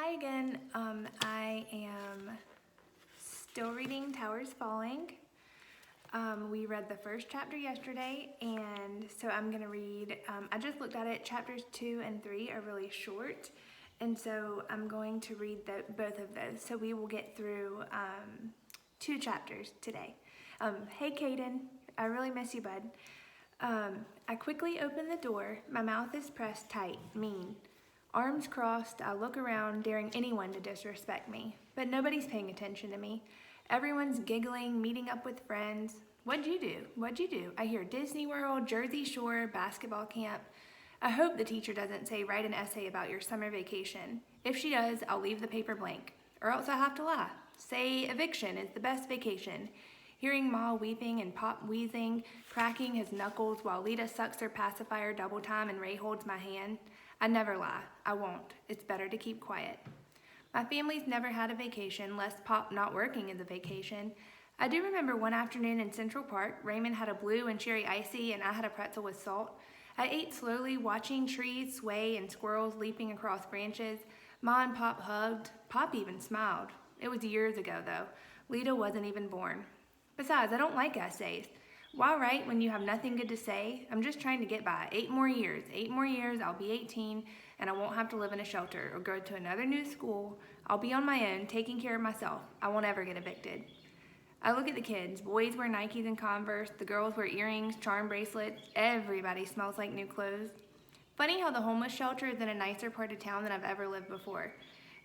Hi again. I am still reading Towers Falling. We read the first chapter yesterday, and so I'm going to read, I just looked at it, chapters 2 and 3 are really short, and so I'm going to read both of those. So we will get through 2 chapters today. Hey Caden, I really miss you, bud. I quickly open the door. My mouth is pressed tight, mean. Arms crossed, I look around, daring anyone to disrespect me. But nobody's paying attention to me. Everyone's giggling, meeting up with friends. What'd you do? What'd you do? I hear Disney World, Jersey Shore, basketball camp. I hope the teacher doesn't say write an essay about your summer vacation. If she does, I'll leave the paper blank. Or else I have to lie. Say eviction is the best vacation. Hearing Ma weeping and Pop wheezing, cracking his knuckles while Lita sucks her pacifier double time and Ray holds my hand. I never lie. I won't. It's better to keep quiet. My family's never had a vacation, lest Pop not working is a vacation. I do remember one afternoon in Central Park, Raymond had a blue and cherry icy and I had a pretzel with salt. I ate slowly, watching trees sway and squirrels leaping across branches. Ma and Pop hugged. Pop even smiled. It was years ago, though. Lita wasn't even born. Besides, I don't like essays. Why write when you have nothing good to say? I'm just trying to get by. 8 more years. 8 more years, I'll be 18, and I won't have to live in a shelter or go to another new school. I'll be on my own, taking care of myself. I won't ever get evicted. I look at the kids. Boys wear Nikes and Converse. The girls wear earrings, charm bracelets. Everybody smells like new clothes. Funny how the homeless shelter is in a nicer part of town than I've ever lived before.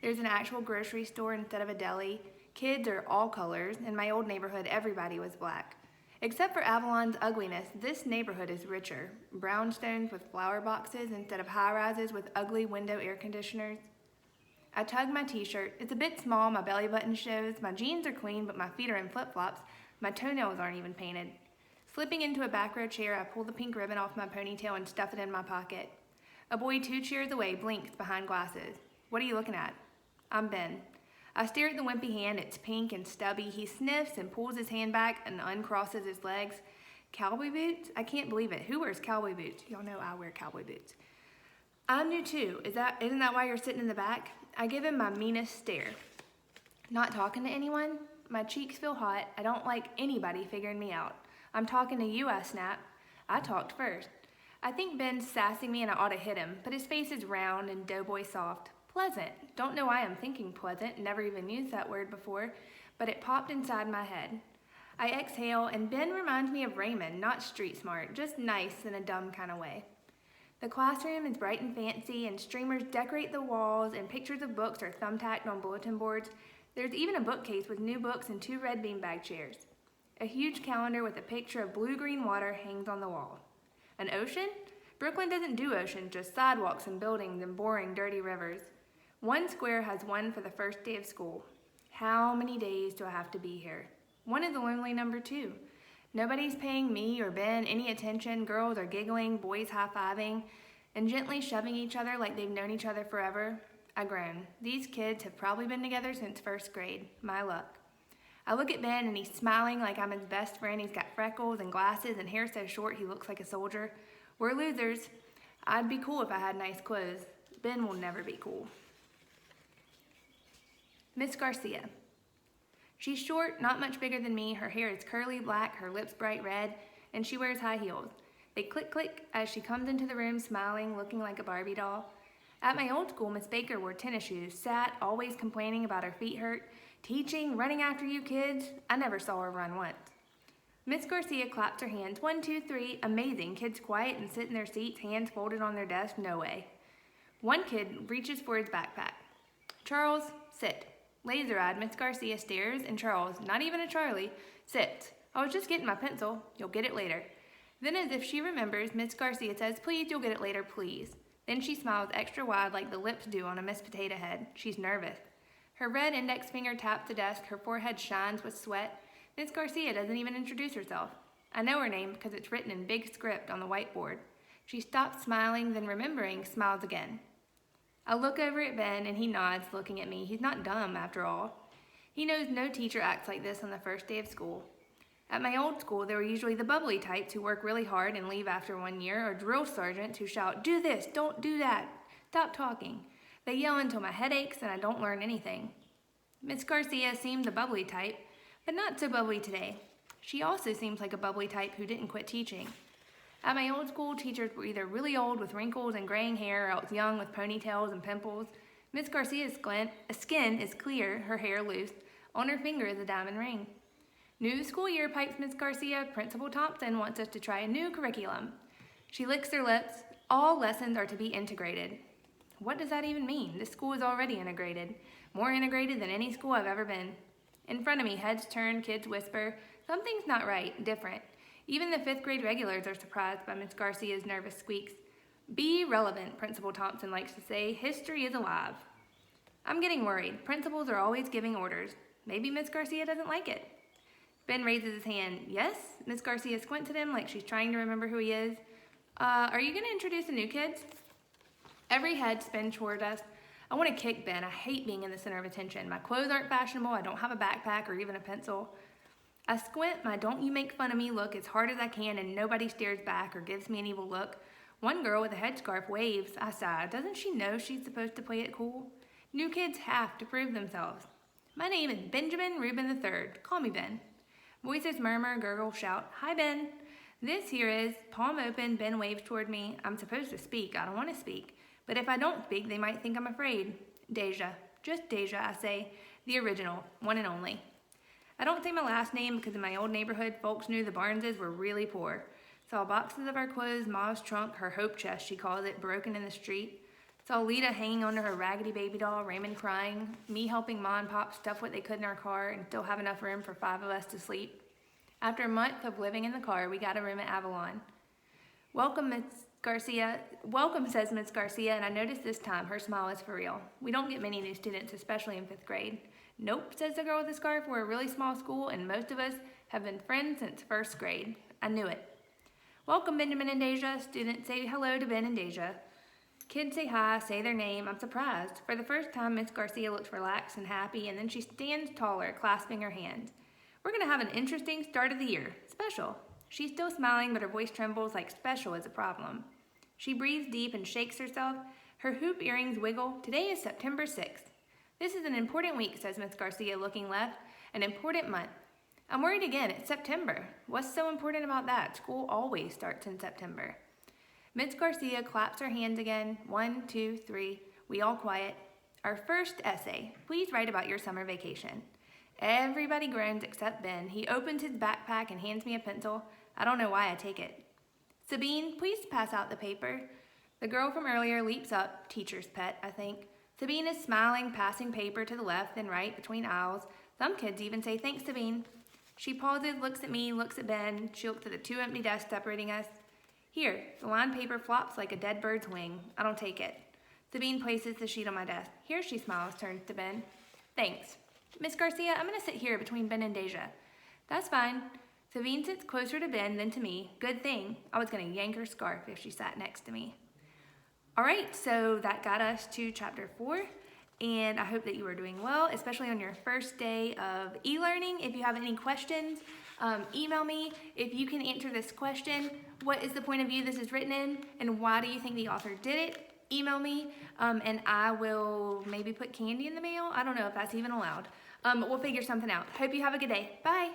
There's an actual grocery store instead of a deli. Kids are all colors. In my old neighborhood, everybody was black. Except for Avalon's ugliness, this neighborhood is richer. Brownstones with flower boxes instead of high-rises with ugly window air conditioners. I tug my t-shirt. It's a bit small, my belly button shows, my jeans are clean, but my feet are in flip-flops. My toenails aren't even painted. Slipping into a back row chair, I pull the pink ribbon off my ponytail and stuff it in my pocket. A boy 2 chairs away blinks behind glasses. What are you looking at? I'm Ben. I stare at the wimpy hand. It's pink and stubby. He sniffs and pulls his hand back and uncrosses his legs. Cowboy boots? I can't believe it. Who wears cowboy boots? Y'all know I wear cowboy boots. I'm new too. Isn't that why you're sitting in the back? I give him my meanest stare. Not talking to anyone? My cheeks feel hot. I don't like anybody figuring me out. I'm talking to you, I snap. I talked first. I think Ben's sassing me and I ought to hit him, but his face is round and doughboy soft. Pleasant. Don't know why I'm thinking pleasant, never even used that word before, but it popped inside my head. I exhale, and Ben reminds me of Raymond, not street smart, just nice in a dumb kind of way. The classroom is bright and fancy, and streamers decorate the walls, and pictures of books are thumbtacked on bulletin boards. There's even a bookcase with new books and 2 red beanbag chairs. A huge calendar with a picture of blue-green water hangs on the wall. An ocean? Brooklyn doesn't do oceans, just sidewalks and buildings and boring, dirty rivers. One square has one for the first day of school. How many days do I have to be here? 1 is a lonely number 2. Nobody's paying me or Ben any attention. Girls are giggling, boys high-fiving, and gently shoving each other like they've known each other forever. I groan. These kids have probably been together since 1st grade. My luck. I look at Ben and he's smiling like I'm his best friend. He's got freckles and glasses and hair so short he looks like a soldier. We're losers. I'd be cool if I had nice clothes. Ben will never be cool. Miss Garcia. She's short, not much bigger than me. Her hair is curly black, her lips bright red, and she wears high heels. They click click as she comes into the room smiling, looking like a Barbie doll. At my old school, Miss Baker wore tennis shoes, sat, always complaining about her feet hurt, teaching, running after you kids. I never saw her run once. Miss Garcia claps her hands. 1, 2, 3. Amazing. Kids quiet and sit in their seats, hands folded on their desk. No way. One kid reaches for his backpack. Charles, sit. Laser-eyed, Miss Garcia stares, and Charles, not even a Charlie, sits. I was just getting my pencil. You'll get it later. Then, as if she remembers, Miss Garcia says, please, you'll get it later, please. Then she smiles extra wide like the lips do on a Miss Potato Head. She's nervous. Her red index finger taps the desk. Her forehead shines with sweat. Miss Garcia doesn't even introduce herself. I know her name because it's written in big script on the whiteboard. She stops smiling, then remembering, smiles again. I look over at Ben and he nods, looking at me. He's not dumb, after all. He knows no teacher acts like this on the first day of school. At my old school, there were usually the bubbly types who work really hard and leave after 1 year, or drill sergeants who shout, do this, don't do that, stop talking. They yell until my head aches and I don't learn anything. Miss Garcia seemed the bubbly type, but not so bubbly today. She also seems like a bubbly type who didn't quit teaching. At my old school, teachers were either really old with wrinkles and graying hair or else young with ponytails and pimples. Miss Garcia's skin is clear, her hair loose. On her finger is a diamond ring. New school year, pipes Miss Garcia. Principal Thompson wants us to try a new curriculum. She licks her lips. All lessons are to be integrated. What does that even mean? This school is already integrated. More integrated than any school I've ever been. In front of me, heads turn, kids whisper. Something's not right, different. Even the 5th grade regulars are surprised by Miss Garcia's nervous squeaks. Be relevant, Principal Thompson likes to say. History is alive. I'm getting worried. Principals are always giving orders. Maybe Miss Garcia doesn't like it. Ben raises his hand. Yes? Miss Garcia squints at him like she's trying to remember who he is. Are you going to introduce the new kids? Every head spins toward us. I want to kick Ben. I hate being in the center of attention. My clothes aren't fashionable. I don't have a backpack or even a pencil. I squint my don't you make fun of me look as hard as I can and nobody stares back or gives me an evil look. One girl with a headscarf waves. I sigh. Doesn't she know she's supposed to play it cool? New kids have to prove themselves. My name is Benjamin Reuben III. Call me Ben. Voices murmur, gurgle, shout. Hi, Ben. This here is, palm open, Ben waves toward me. I'm supposed to speak. I don't want to speak. But if I don't speak, they might think I'm afraid. Deja. Just Deja, I say. The original. One and only. I don't say my last name because in my old neighborhood, folks knew the Barneses were really poor. Saw boxes of our clothes, Ma's trunk, her hope chest, she calls it, broken in the street. Saw Lita hanging onto her raggedy baby doll, Raymond crying, me helping Ma and Pop stuff what they could in our car and still have enough room for 5 of us to sleep. After a month of living in the car, we got a room at Avalon. Welcome, Miss Garcia. Welcome, says Miss Garcia, and I noticed this time her smile is for real. We don't get many new students, especially in 5th grade. Nope, says the girl with the scarf. We're a really small school, and most of us have been friends since 1st grade. I knew it. Welcome, Benjamin and Deja. Students say hello to Ben and Deja. Kids say hi, say their name. I'm surprised. For the first time, Miss Garcia looks relaxed and happy, and then she stands taller, clasping her hands. We're going to have an interesting start of the year. Special. She's still smiling, but her voice trembles like special is a problem. She breathes deep and shakes herself. Her hoop earrings wiggle. Today is September 6th. This is an important week, says Miss Garcia, looking left. An important month. I'm worried again. It's September. What's so important about that? School always starts in September. Miss Garcia claps her hands again. 1, 2, 3. We all quiet. Our first essay. Please write about your summer vacation. Everybody groans except Ben. He opens his backpack and hands me a pencil. I don't know why I take it. Sabine, please pass out the paper. The girl from earlier leaps up. Teacher's pet, I think. Sabine is smiling, passing paper to the left and right between aisles. Some kids even say, thanks, Sabine. She pauses, looks at me, looks at Ben. She looks at the 2 empty desks separating us. Here, the lined paper flops like a dead bird's wing. I don't take it. Sabine places the sheet on my desk. Here, she smiles, turns to Ben. Thanks. Miss Garcia, I'm going to sit here between Ben and Deja. That's fine. Sabine sits closer to Ben than to me. Good thing. I was going to yank her scarf if she sat next to me. All right, so that got us to chapter 4, and I hope that you are doing well, especially on your first day of e-learning. If you have any questions, email me. If you can answer this question, what is the point of view this is written in, and why do you think the author did it? Email me, and I will maybe put candy in the mail. I don't know if that's even allowed. We'll figure something out. Hope you have a good day. Bye.